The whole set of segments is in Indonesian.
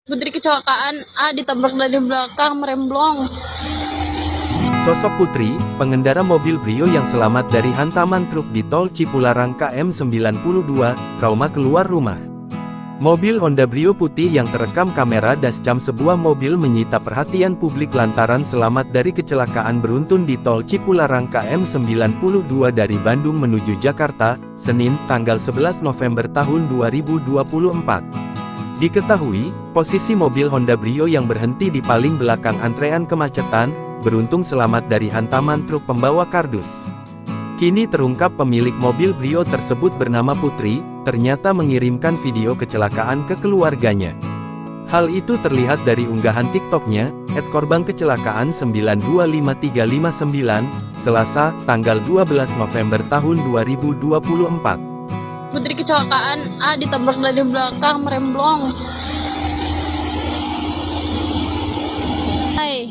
Putri kecelakaan, ditabrak dari belakang, meremblong. Sosok Putri, pengendara mobil Brio yang selamat dari hantaman truk di tol Cipularang KM 92, trauma keluar rumah. Mobil Honda Brio putih yang terekam kamera dashcam sebuah mobil menyita perhatian publik lantaran selamat dari kecelakaan beruntun di tol Cipularang KM 92 dari Bandung menuju Jakarta, Senin, tanggal 11 November tahun 2024. Diketahui, posisi mobil Honda Brio yang berhenti di paling belakang antrean kemacetan, beruntung selamat dari hantaman truk pembawa kardus. Kini terungkap pemilik mobil Brio tersebut bernama Putri, ternyata mengirimkan video kecelakaan ke keluarganya. Hal itu terlihat dari unggahan TikToknya, @korban kecelakaan 925359, Selasa, tanggal 12 November tahun 2024. Putri kecelakaan, ditabrak dari belakang, meremblong. Hai,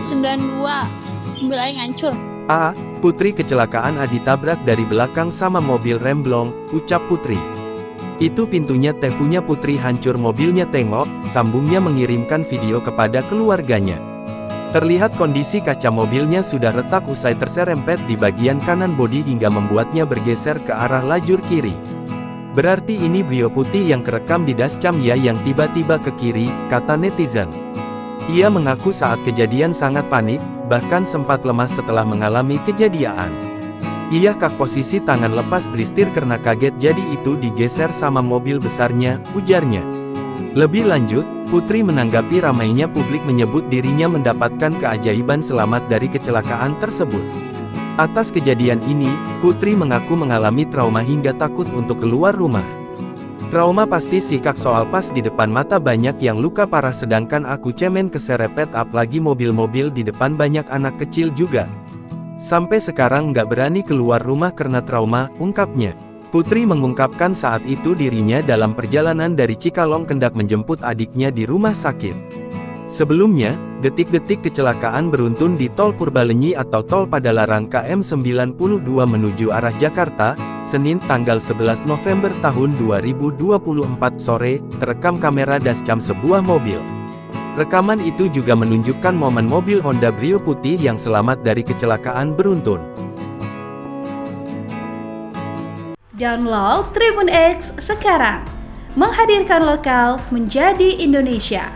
92, mobil aing hancur. Putri kecelakaan ditabrak dari belakang sama mobil remblong, ucap Putri. Itu pintunya teh punya Putri hancur mobilnya tengok, sambungnya mengirimkan video kepada keluarganya. Terlihat kondisi kaca mobilnya sudah retak usai terserempet di bagian kanan bodi hingga membuatnya bergeser ke arah lajur kiri. Berarti ini Brio putih yang kerekam di dashcam ya yang tiba-tiba ke kiri, kata netizen. Ia mengaku saat kejadian sangat panik, bahkan sempat lemas setelah mengalami kejadian. Ia kak posisi tangan lepas dari setir karena kaget jadi itu digeser sama mobil besarnya, ujarnya. Lebih lanjut, Putri menanggapi ramainya publik menyebut dirinya mendapatkan keajaiban selamat dari kecelakaan tersebut. Atas kejadian ini, Putri mengaku mengalami trauma hingga takut untuk keluar rumah. Trauma pasti sih kak soal pas di depan mata banyak yang luka parah sedangkan aku cemen keserempet apalagi mobil-mobil di depan banyak anak kecil juga. Sampai sekarang nggak berani keluar rumah karena trauma, ungkapnya. Putri mengungkapkan saat itu dirinya dalam perjalanan dari Cikalong hendak menjemput adiknya di rumah sakit. Sebelumnya, detik-detik kecelakaan beruntun di tol Purbalenyi atau tol Padalarang KM 92 menuju arah Jakarta, Senin tanggal 11 November tahun 2024 sore, terekam kamera dashcam sebuah mobil. Rekaman itu juga menunjukkan momen mobil Honda Brio putih yang selamat dari kecelakaan beruntun. Download Tribun X sekarang, menghadirkan lokal menjadi Indonesia.